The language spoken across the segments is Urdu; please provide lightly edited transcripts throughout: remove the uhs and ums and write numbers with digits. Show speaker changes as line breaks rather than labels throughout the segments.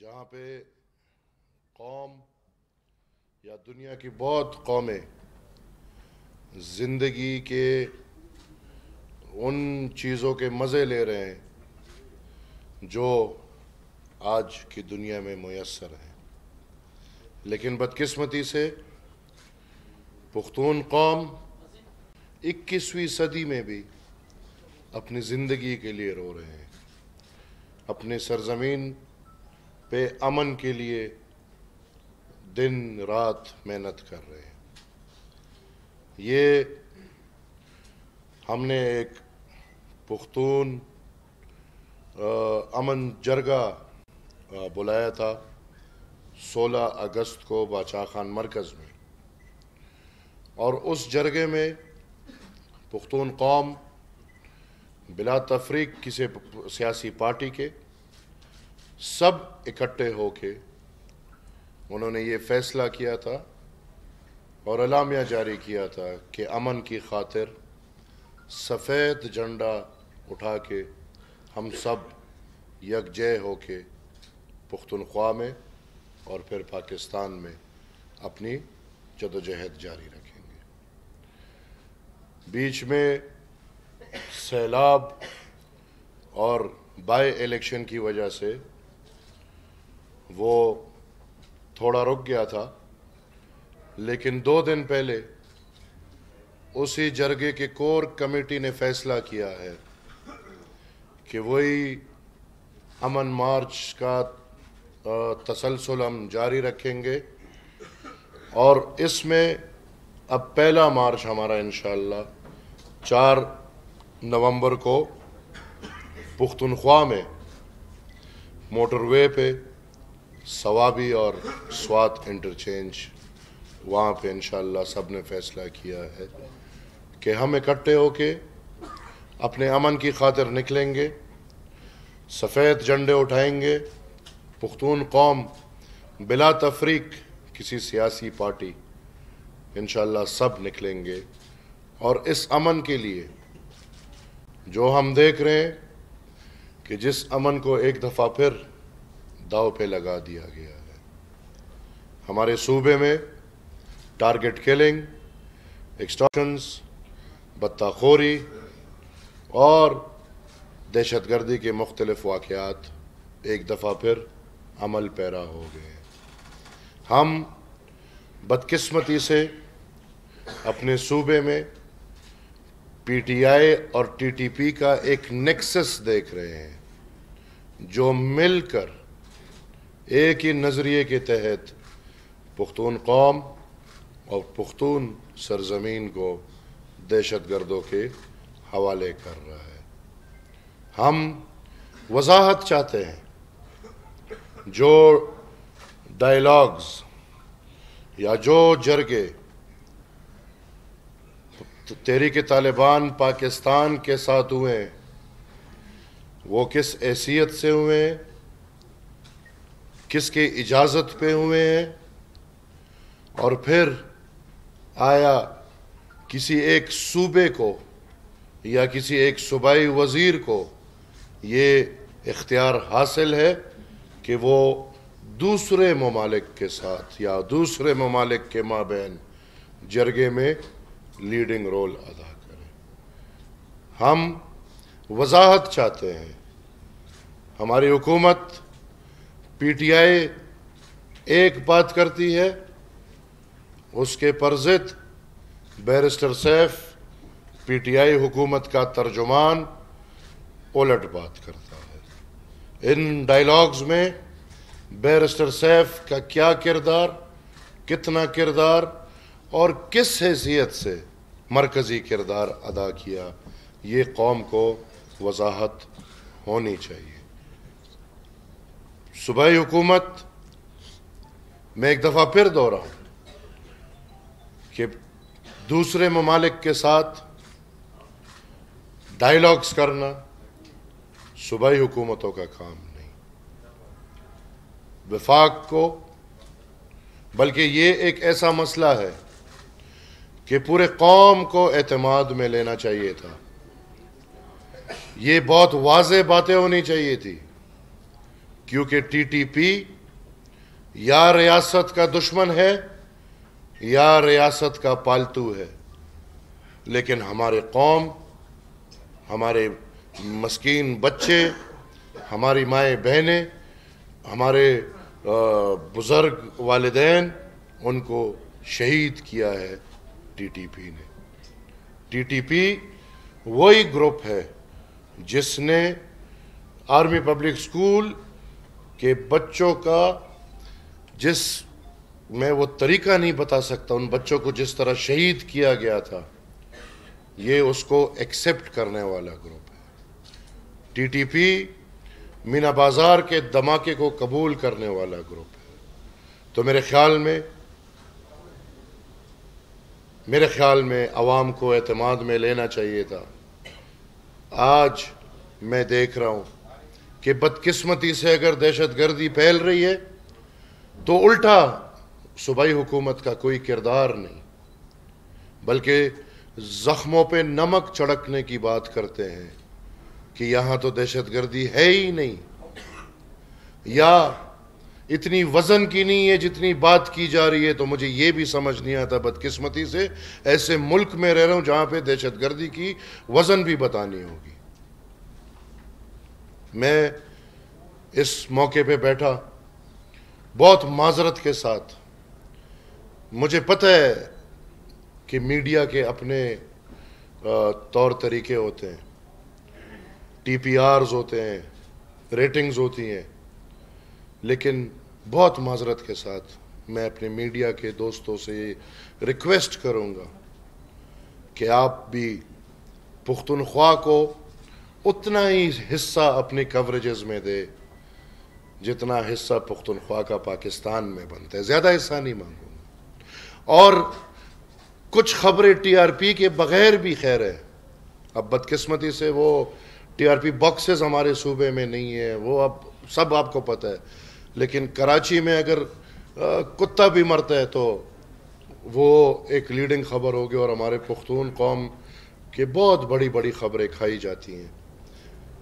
جہاں پہ قوم یا دنیا کی بہت قومیں زندگی کے ان چیزوں کے مزے لے رہے ہیں جو آج کی دنیا میں میسر ہیں، لیکن بدقسمتی سے پختون قوم 21ویں صدی میں بھی اپنی زندگی کے لیے رو رہے ہیں، اپنے سرزمین پہ امن کے لیے دن رات محنت کر رہے ہیں۔ یہ ہم نے ایک پختون امن جرگہ بلایا تھا 16 اگست کو باچا خان مرکز میں، اور اس جرگے میں پختون قوم بلا تفریق کسی سیاسی پارٹی کے سب اکٹھے ہو کے انہوں نے یہ فیصلہ کیا تھا اور اعلامیہ جاری کیا تھا کہ امن کی خاطر سفید جھنڈا اٹھا کے ہم سب یکجہت ہو کے پختونخوا میں اور پھر پاکستان میں اپنی جدوجہد جاری رکھیں گے۔ بیچ میں سیلاب اور بائی الیکشن کی وجہ سے وہ تھوڑا رک گیا تھا، لیکن 2 دن پہلے اسی جرگے کے کور کمیٹی نے فیصلہ کیا ہے کہ وہی امن مارچ کا تسلسل ہم جاری رکھیں گے، اور اس میں اب پہلا مارچ ہمارا انشاءاللہ 4 نومبر کو پختونخوا میں موٹر وے پہ ثوابی اور سوات انٹرچینج، وہاں پہ انشاءاللہ سب نے فیصلہ کیا ہے کہ ہم اکٹھے ہو کے اپنے امن کی خاطر نکلیں گے، سفید جھنڈے اٹھائیں گے، پختون قوم بلا تفریق کسی سیاسی پارٹی انشاءاللہ سب نکلیں گے، اور اس امن کے لیے جو ہم دیکھ رہے ہیں کہ جس امن کو ایک دفعہ پھر داؤ پہ لگا دیا گیا ہے، ہمارے صوبے میں ٹارگٹ کلنگ، ایکسٹارشنز، بطہ خوری اور دہشت گردی کے مختلف واقعات ایک دفعہ پھر عمل پیرا ہو گئے ہیں۔ ہم بدقسمتی سے اپنے صوبے میں پی ٹی آئی اور ٹی ٹی پی کا ایک نیکسس دیکھ رہے ہیں جو مل کر ایک ہی نظریے کے تحت پختون قوم اور پختون سرزمین کو دہشت گردوں کے حوالے کر رہا ہے۔ ہم وضاحت چاہتے ہیں، جو ڈائیلاگز یا جو جرگے تحریک طالبان پاکستان کے ساتھ ہوئے ہیں وہ کس حیثیت سے ہوئے ہیں، کس کے اجازت پہ ہوئے ہیں، اور پھر آیا کسی ایک صوبے کو یا کسی ایک صوبائی وزیر کو یہ اختیار حاصل ہے کہ وہ دوسرے ممالک کے ساتھ یا دوسرے ممالک کے مابین جرگے میں لیڈنگ رول ادا کرے۔ ہم وضاحت چاہتے ہیں، ہماری حکومت پی ٹی آئی ایک بات کرتی ہے، اس کے پرضد barrister Saif P T I حکومت کا ترجمان الٹ بات کرتا ہے۔ ان ڈائیلاگز میں بیرسٹر سیف کا کیا کردار، کتنا کردار اور کس حیثیت سے مرکزی کردار ادا کیا، یہ قوم کو وضاحت ہونی چاہیے۔ صوبائی حکومت میں ایک دفعہ پھر دوہراؤں کہ دوسرے ممالک کے ساتھ ڈائیلاگز کرنا صوبائی حکومتوں کا کام نہیں، وفاق کو، بلکہ یہ ایک ایسا مسئلہ ہے کہ پورے قوم کو اعتماد میں لینا چاہیے تھا۔ یہ بہت واضح باتیں ہونی چاہیے تھی کیونکہ ٹی ٹی پی یا ریاست کا دشمن ہے یا ریاست کا پالتو ہے، لیکن ہمارے قوم، ہمارے مسکین بچے، ہماری مائیں بہنیں، ہمارے بزرگ والدین، ان کو شہید کیا ہے ٹی ٹی پی نے۔ ٹی ٹی پی وہی گروپ ہے جس نے آرمی پبلک سکول کے بچوں کا، جس میں وہ طریقہ نہیں بتا سکتا، ان بچوں کو جس طرح شہید کیا گیا تھا، یہ اس کو ایکسپٹ کرنے والا گروپ ہے۔ T T P Meena Bazaar کے دھماکے کو قبول کرنے والا گروپ ہے۔ تو میرے خیال میں عوام کو اعتماد میں لینا چاہیے تھا۔ آج میں دیکھ رہا ہوں کہ بدقسمتی سے اگر دہشت گردی پھیل رہی ہے تو الٹا صوبائی حکومت کا کوئی کردار نہیں، بلکہ زخموں پہ نمک چھڑکنے کی بات کرتے ہیں کہ یہاں تو دہشت گردی ہے ہی نہیں، یا اتنی وزن کی نہیں ہے جتنی بات کی جا رہی ہے۔ تو مجھے یہ بھی سمجھ نہیں آتا، بدقسمتی سے ایسے ملک میں رہ رہا ہوں جہاں پہ دہشت گردی کی وزن بھی بتانی ہوگی۔ میں اس موقع پہ بیٹھا بہت معذرت کے ساتھ۔ مجھے پتہ ہے کہ میڈیا کے اپنے طور طریقے ہوتے ہیں، ٹی پی آرز ہوتے ہیں، ریٹنگز ہوتی ہیں، لیکن بہت معذرت کے ساتھ میں اپنے میڈیا کے دوستوں سے ریکویسٹ کروں گا کہ آپ بھی پختونخوا کو اتنا ہی حصہ اپنی کوریجز میں دے جتنا حصہ پختونخوا کا پاکستان میں بنتا ہے۔ زیادہ حصہ نہیں مانگوں گا۔ اور کچھ خبریں ٹی آر پی کے بغیر بھی خیر ہے۔ اب بدقسمتی سے وہ ٹی آر پی باکسز ہمارے صوبے میں نہیں ہیں، وہ اب سب آپ کو پتہ ہے، لیکن کراچی میں اگر کتا بھی مرتا ہے تو وہ ایک لیڈنگ خبر ہوگی، اور ہمارے پختون قوم کے بہت بڑی بڑی خبریں کھائی جاتی ہیں۔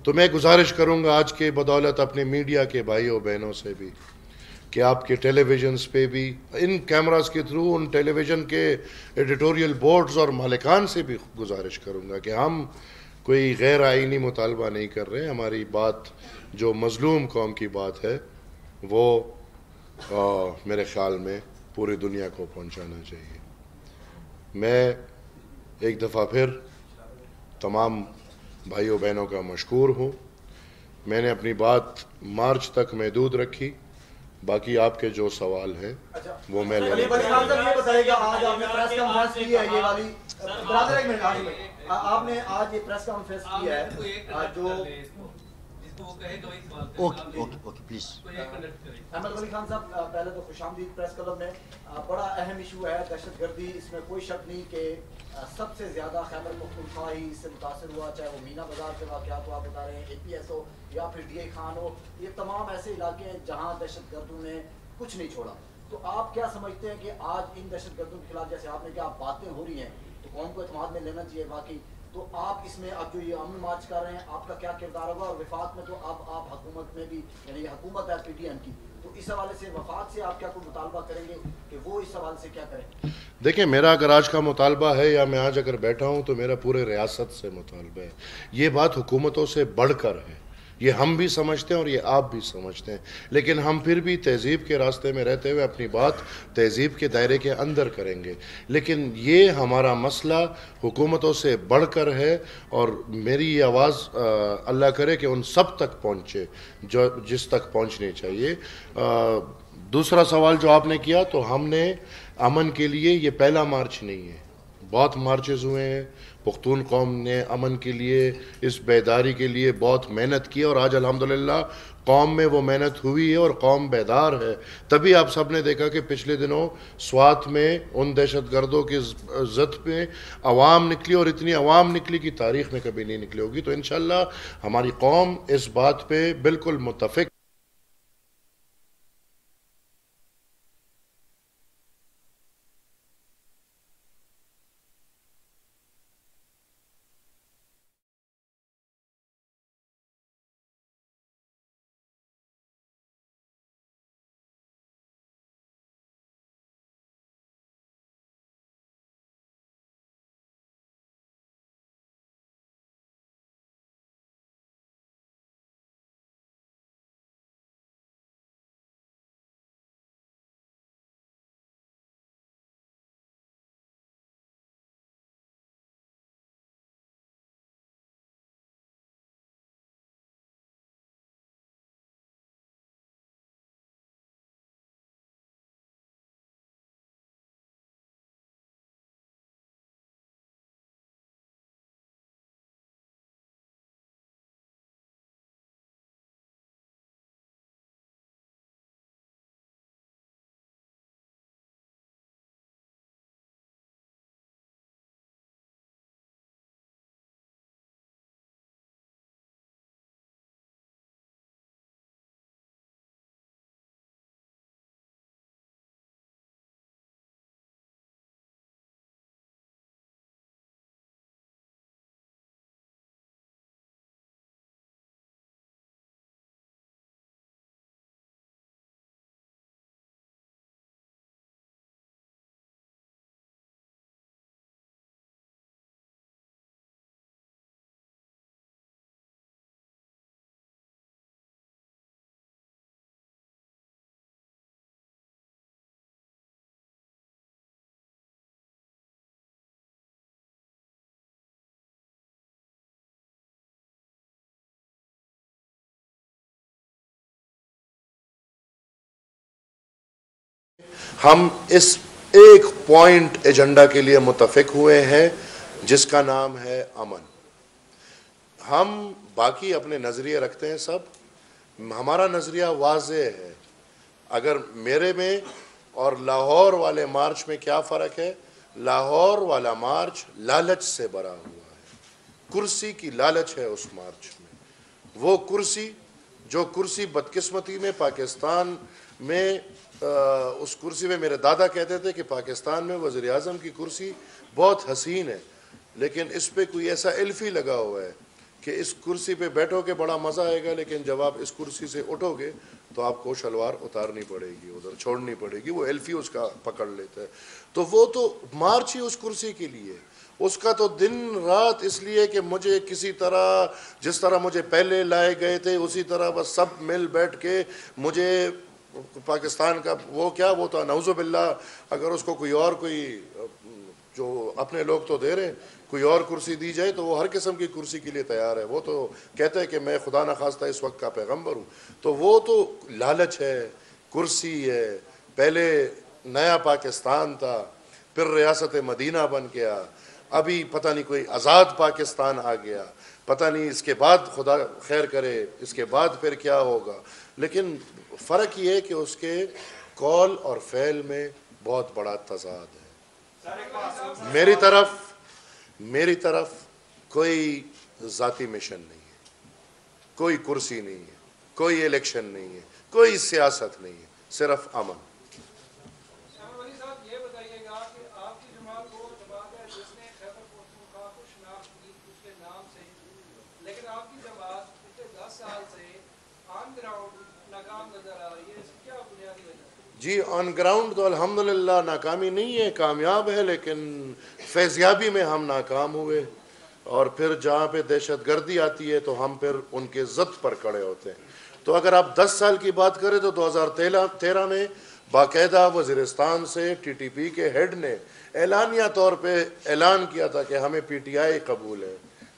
تو میں گزارش کروں گا آج کے بدولت اپنے میڈیا کے بھائیوں بہنوں سے بھی کہ آپ کے ٹیلی ویژنز پہ بھی ان کیمراز کے تھرو ان ٹیلی ویژن کے ایڈیٹوریل بورڈز اور مالکان سے بھی گزارش کروں گا کہ ہم کوئی غیر آئینی مطالبہ نہیں کر رہے ہیں۔ ہماری بات جو مظلوم قوم کی بات ہے وہ میرے خیال میں پوری دنیا کو پہنچانا چاہیے۔ میں ایک دفعہ پھر تمام بھائیوں بہنوں کا مشکور ہوں۔ میں نے اپنی بات مارچ تک محدود رکھی، باقی آپ کے جو سوال ہیں وہ میں لے لوں گا۔
آپ نے آج یہ پریس کانفرنس کی ہے جو پلیز احمد ولی خان صاحب، پہلے تو خوش آمدید پریس کلب میں۔ بڑا اہم ایشو ہے دہشت گردی، اس میں کوئی شک نہیں کہ سب سے زیادہ خیبر پختونخوا ہی اس سے متاثر ہوا، چاہے وہ مینا بازار کے واقعات کو آپ بتا رہے ہیں، اے پی ایس ہو یا پھر ڈی اے خان ہو، یہ تمام ایسے علاقے ہیں جہاں دہشت گردوں نے کچھ نہیں چھوڑا۔ تو آپ کیا سمجھتے ہیں کہ آج ان دہشت گردوں کے خلاف جیسے آپ نے کہا باتیں ہو رہی ہیں تو قوم کو اعتماد میں لینا چاہیے واقعی، تو آپ اس میں اب جو یہ امن مارچ کر رہے ہیں آپ کا کیا کردار ہوگا؟ اور وفاق میں تو اب آپ حکومت میں بھی، یعنی یہ حکومت ہے پی ٹی ایم کی، تو اس حوالے سے وفاق سے آپ کیا کوئی مطالبہ کریں گے کہ وہ اس حوالے سے کیا کریں؟
دیکھیں، میرا اگر آج کا مطالبہ ہے یا میں آج اگر بیٹھا ہوں تو میرا پورے ریاست سے مطالبہ ہے۔ یہ بات حکومتوں سے بڑھ کر ہے، یہ ہم بھی سمجھتے ہیں اور یہ آپ بھی سمجھتے ہیں، لیکن ہم پھر بھی تہذیب کے راستے میں رہتے ہوئے اپنی بات تہذیب کے دائرے کے اندر کریں گے۔ لیکن یہ ہمارا مسئلہ حکومتوں سے بڑھ کر ہے، اور میری یہ آواز اللہ کرے کہ ان سب تک پہنچے جو جس تک پہنچنی چاہیے۔ دوسرا سوال جو آپ نے کیا، تو ہم نے امن کے لیے، یہ پہلا مارچ نہیں ہے، بہت مارچز ہوئے ہیں۔ پختون قوم نے امن کے لیے، اس بیداری کے لیے بہت محنت کی، اور آج الحمدللہ قوم میں وہ محنت ہوئی ہے اور قوم بیدار ہے۔ تبھی آپ سب نے دیکھا کہ پچھلے دنوں سوات میں ان دہشت گردوں کی زد پہ عوام نکلی، اور اتنی عوام نکلی کہ تاریخ میں کبھی نہیں نکلی ہوگی۔ تو انشاءاللہ ہماری قوم اس بات پہ بالکل متفق ہم اس ایک پوائنٹ ایجنڈا کے لیے متفق ہوئے ہیں جس کا نام ہے امن. ہم باقی اپنے نظریے رکھتے ہیں سب. ہمارا نظریہ واضح ہے. اگر میرے میں اور لاہور والے مارچ میں کیا فرق ہے؟ لاہور والا مارچ لالچ سے بھرا ہوا ہے. کرسی کی لالچ ہے اس مارچ میں. وہ کرسی جو کرسی بدقسمتی میں پاکستان میں اس کرسی میں میرے دادا کہتے تھے کہ پاکستان میں وزیر اعظم کی کرسی بہت حسین ہے، لیکن اس پہ کوئی ایسا الفی لگا ہوا ہے کہ اس کرسی پہ بیٹھو گے بڑا مزہ آئے گا، لیکن جب آپ اس کرسی سے اٹھو گے تو آپ کو شلوار اتارنی پڑے گی، ادھر چھوڑنی پڑے گی. وہ الفی اس کا پکڑ لیتا ہے. تو وہ تو مارچ ہی اس کرسی کے لیے، اس کا تو دن رات اس لیے کہ مجھے کسی طرح جس طرح مجھے پہلے لائے گئے تھے اسی طرح بس سب مل بیٹھ کے مجھے پاکستان کا وہ تو نعوذ باللہ اگر اس کو کوئی جو اپنے لوگ تو دے رہے کوئی اور کرسی دی جائے تو وہ ہر قسم کی کرسی کے لیے تیار ہے. وہ تو کہتا ہے کہ میں خدا نخواستہ اس وقت کا پیغمبر ہوں. تو وہ تو لالچ ہے، کرسی ہے. پہلے نیا پاکستان تھا، پھر ریاست مدینہ بن گیا، ابھی پتہ نہیں کوئی آزاد پاکستان آ گیا، پتہ نہیں اس کے بعد خدا خیر کرے اس کے بعد پھر کیا ہوگا. لیکن فرق یہ ہے کہ اس کے قول اور فعل میں بہت بڑا تضاد ہے. میری طرف کوئی ذاتی مشن نہیں ہے، کوئی کرسی نہیں ہے، کوئی الیکشن نہیں ہے، کوئی سیاست نہیں ہے، صرف امن. جی آن گراؤنڈ تو الحمدللہ ناکامی نہیں ہے، کامیاب ہے، لیکن فیضیابی میں ہم ناکام ہوئے. اور پھر جہاں پہ دہشت گردی آتی ہے تو ہم پھر ان کے ضد پر کھڑے ہوتے ہیں. تو اگر آپ 10 سال کی بات کریں تو 2013 میں باقاعدہ وزیرستان سے ٹی ٹی پی کے ہیڈ نے اعلانیہ طور پہ اعلان کیا تھا کہ ہمیں پی ٹی آئی قبول ہے،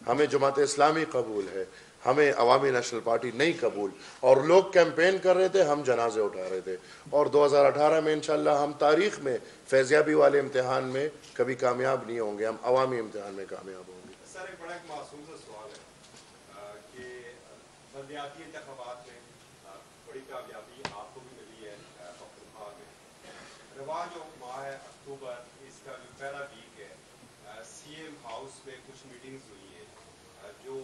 ہمیں جماعت اسلامی قبول ہے، ہمیں عوامی نیشنل پارٹی نہیں قبول. اور لوگ کیمپین کر رہے تھے، ہم جنازے اٹھا رہے تھے. اور 2018 میں انشاءاللہ ہم تاریخ میں فیضیابی والے امتحان میں کبھی کامیاب نہیں ہوں گے، ہم عوامی امتحان میں کامیاب ہوں گے.
سر ایک بڑا معصوم سا سوال ہے کہ بلدیاتی انتخابات میں بڑی کامیابی آپ کو بھی ملی ہے پختونخوا میں. رواں جو ماہ ہے اکتوبر، اس کا جو پہلا ویک ہے، سی ایم ہاؤس میں کچھ میٹنگز ہوئی ہیں جو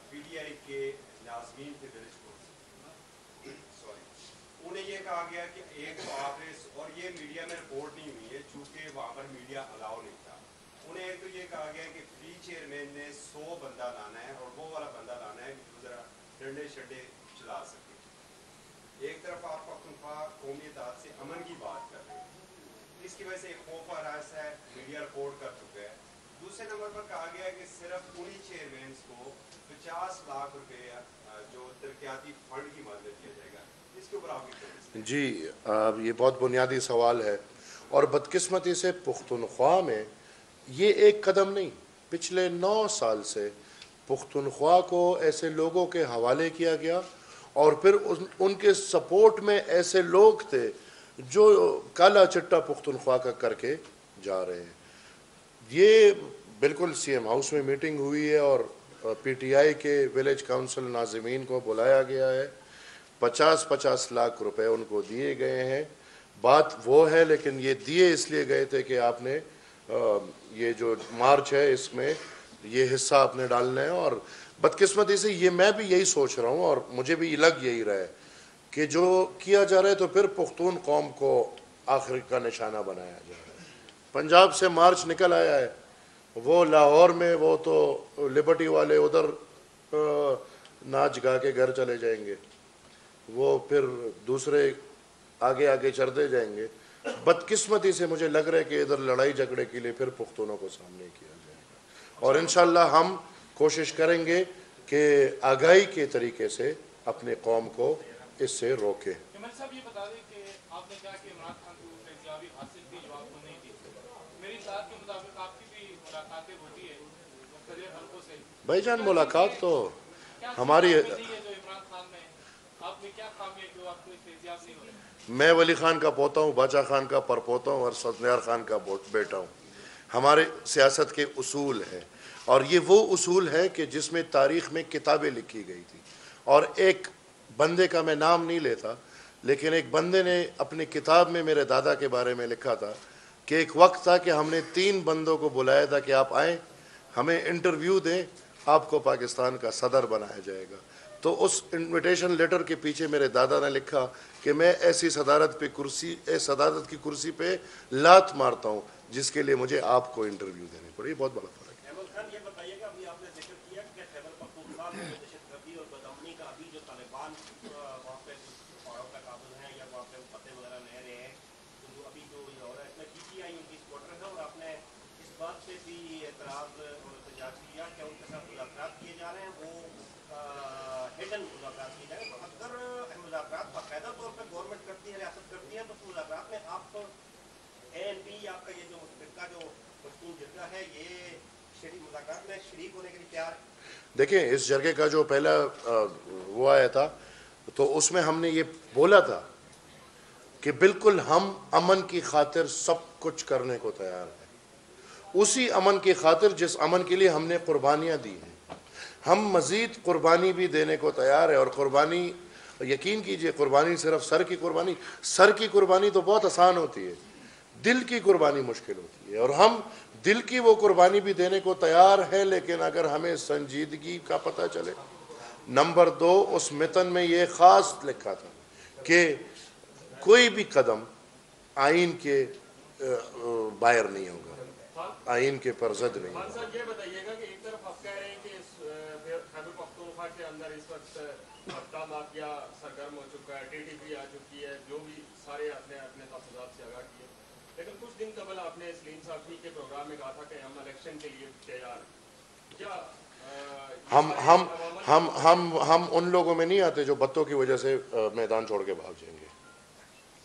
پی ٹی آئی کے ناظمین تھے ولیج انہیں یہ کہا گیا کہ ایک تو آپ نے، اور یہ میڈیا میں رپورٹ نہیں ہوئی ہے چونکہ وہاں پر میڈیا الاؤ نہیں تھا، انہیں ایک تو یہ کہا گیا کہ فری چیئرمین نے 100 بندہ لانا ہے اور وہ والا بندہ لانا ہے کہ ذرا ڈنڈے شڈے چلا سکے. ایک طرف آپ پختونخوا قومی اتحاد سے امن کی بات کر رہے ہیں، اس کی وجہ سے ایک خوف آراز ہے، میڈیا رپورٹ کر چکا ہے. دوسرے نمبر پر کہا گیا ہے کہ صرف انہی چیئرمینس کو 50 لاکھ روپے جو ترقیاتی فنڈ کی مدد دیا جائے گا. اس کے اوپر آپ کی
جی یہ بہت بنیادی سوال ہے. اور بدقسمتی سے پختونخوا میں یہ ایک قدم نہیں، پچھلے 9 سال سے پختونخوا کو ایسے لوگوں کے حوالے کیا گیا اور پھر ان کے سپورٹ میں ایسے لوگ تھے جو کالا چٹا پختونخوا کا کر کے جا رہے ہیں. یہ بالکل سی ایم ہاؤس میں میٹنگ ہوئی ہے اور پی ٹی آئی کے ولیج کاؤنسل ناظمین کو بلایا گیا ہے. 50 لاکھ روپے ان کو دیے گئے ہیں. بات وہ ہے لیکن یہ دیے اس لیے گئے تھے کہ آپ نے یہ جو مارچ ہے اس میں یہ حصہ آپ نے ڈالنا ہے. اور بدقسمتی سے یہ میں بھی یہی سوچ رہا ہوں اور مجھے بھی لگ یہی رہا ہے کہ جو کیا جا رہا ہے تو پھر پختون قوم کو آخر کا نشانہ بنایا جا رہا ہے. پنجاب سے مارچ نکل آیا ہے، وہ لاہور میں وہ تو لبرٹی والے ادھر ناچ گا کے گھر چلے جائیں گے، وہ پھر دوسرے آگے آگے چڑھتے جائیں گے. بدقسمتی سے مجھے لگ رہا ہے کہ ادھر لڑائی جھگڑے کے لیے پھر پختونوں کو سامنے کیا جائے گا. اور انشاءاللہ ہم کوشش کریں گے کہ آگاہی کے طریقے سے اپنے قوم کو اس سے روکیں.
صاحب یہ بتا دیں کہ آپ نے کہا کہ عمران خان کو فیضیابی حاصل کی جو آپ کو نہیں دی. میری اطلاعات کے مطابق آپ کی بھی ملاقاتیں ہوتی ہے مختلف حلقوں سے.
بھائی جان ملاقات تو ہماری
آپ میں کیا خامی ہے جو آپ کو فیضیاب نہیں ہو رہے؟
میں ولی خان کا پوتا ہوں، باچا خان کا پرپوتا ہوں اور سدنیار خان کا بیٹا ہوں. ہمارے سیاست کے اصول ہیں، اور یہ وہ اصول ہے کہ جس میں تاریخ میں کتابیں لکھی گئی تھی. اور ایک بندے کا میں نام نہیں لیتا، لیکن ایک بندے نے اپنی کتاب میں میرے دادا کے بارے میں لکھا تھا کہ ایک وقت تھا کہ ہم نے 3 بندوں کو بلایا تھا کہ آپ آئیں، ہمیں انٹرویو دیں، آپ کو پاکستان کا صدر بنایا جائے گا. تو اس انویٹیشن لیٹر کے پیچھے میرے دادا نے لکھا کہ میں ایسی صدارت کی کرسی پہ لات مارتا ہوں جس کے لیے مجھے آپ کو انٹرویو دینے پڑے. یہ بہت بڑا فرق ہے.
احمد خان، یہ بتائیے گا ابھی آپ نے ذکر کیا کہ خیبر پختونخوا میں دہشت گردی اور بدامنی کا ابھی جو طالبان وہاں پہ پہاڑوں کا قابل ہیں یا وہاں پہ فتح وغیرہ لے رہے ہیں، تو ابھی جو یہ ہو رہا ہے اس میں PTI ان کی سپورٹر ہے، اور آپ نے اس بات پہ بھی اعتراض اور احتجاج کیا کہ ان کے ساتھ مذاکرات کیے جا رہے ہیں، وہ ہڈن مذاکرات کیے جا رہے ہیں. تو اگر مذاکرات باقاعدہ طور پہ گورنمنٹ کرتی ہے، ریاست کرتی ہے، تو اس مذاکرات میں آپ ANP آپ کا یہ جو فرقہ جو پختون جرگہ ہے، یہ مذاکرات میں شریک ہونے کے لیے تیار ہے؟
دیکھیں، اس جرگے کا جو پہلا وہ آیا تھا تو اس میں ہم نے یہ بولا تھا کہ بالکل ہم امن کی خاطر سب کچھ کرنے کو تیار ہیں، اسی امن کی خاطر جس امن کے لیے ہم نے قربانیاں دی ہیں. ہم مزید قربانی بھی دینے کو تیار ہے. اور قربانی، یقین کیجئے، قربانی صرف سر کی قربانی تو بہت آسان ہوتی ہے، دل کی قربانی مشکل ہوتی ہے. اور ہم دل کی وہ قربانی بھی دینے کو تیار ہے، لیکن اگر ہمیں سنجیدگی کا پتہ چلے. نمبر 2، اس متن میں یہ خاص لکھا تھا کہ کوئی بھی قدم آئین کے باہر نہیں ہوگا، آئین کے پرزد نہیں ہوگا.
خان صاحب، یہ بتائیے گا کہ ایک طرف آپ کہہ رہے ہیں کہ خیبر پختونخوا کے اندر اس وقت ہفتہ مافیا سرگرم ہو چکا ہے، TTP آ چکی ہے، جو بھی سارے اپنے تحفظات سے آگاہ کیے، لیکن کچھ دن قبل آپ نے سلیم صافی کے پروگرام میں کہا تھا کہ ہم الیکشن کے لیے تیار ہیں. کیا
ہم ان لوگوں میں نہیں آتے جو بتوں کی وجہ سے میدان چھوڑ کے بھاگ جائیں گے.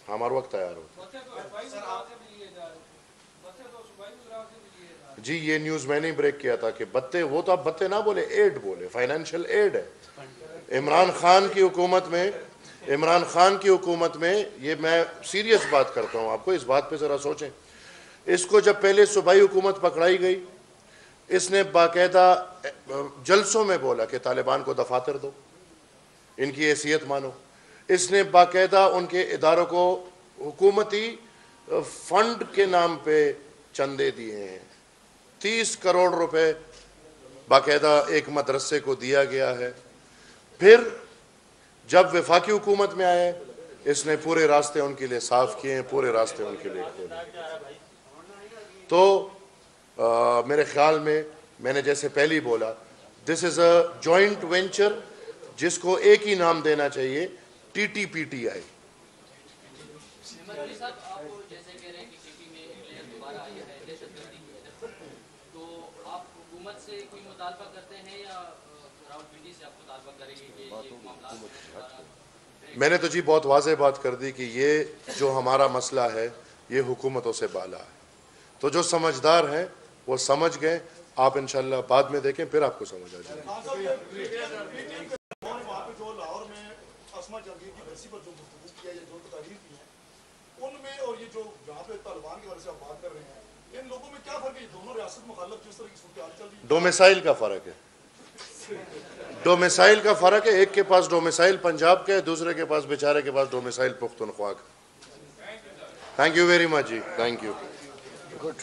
ہمارا وقت تیار ہو. جی، یہ نیوز میں نے بریک کیا تھا کہ بتے، وہ تو آپ بتے نہ بولے، ایڈ بولے، فائنینشل ایڈ ہے. عمران خان کی حکومت میں یہ میں سیریس بات کرتا ہوں آپ کو، اس بات پہ ذرا سوچیں. اس کو جب پہلے صوبائی حکومت پکڑائی گئی، اس نے باقاعدہ جلسوں میں بولا کہ طالبان کو دفاتر دو، ان کی حیثیت مانو. اس نے باقاعدہ ان کے اداروں کو حکومتی فنڈ کے نام پہ چندے دیے ہیں. 30 کروڑ روپے باقاعدہ ایک مدرسے کو دیا گیا ہے. پھر جب وفاقی حکومت میں آئے، اس نے پورے راستے ان کے لیے صاف کیے ہیں، پورے راستے ان کے لیے کھولے. تو میرے خیال میں نے جیسے پہلے بولا، دس از اے جوائنٹ وینچر جس کو ایک ہی نام دینا چاہیے، TTPTI. میں نے تو جی بہت واضح بات کر دی کہ یہ جو ہمارا مسئلہ ہے یہ حکومتوں سے بالا ہے. تو جو سمجھدار ہیں وہ سمجھ گئے. آپ انشاءاللہ بعد میں دیکھیں، پھر آپ کو سمجھ آ جائے گا. ڈومیسائل کا فرق ہے. ڈومیسائل کا فرق ہے. ایک کے پاس ڈومیسائل پنجاب کا ہے، دوسرے کے پاس بیچارے کے پاس ڈومیسائل پختونخوا کا. تھینک یو ویری مچ جی. Thank you. گڈ.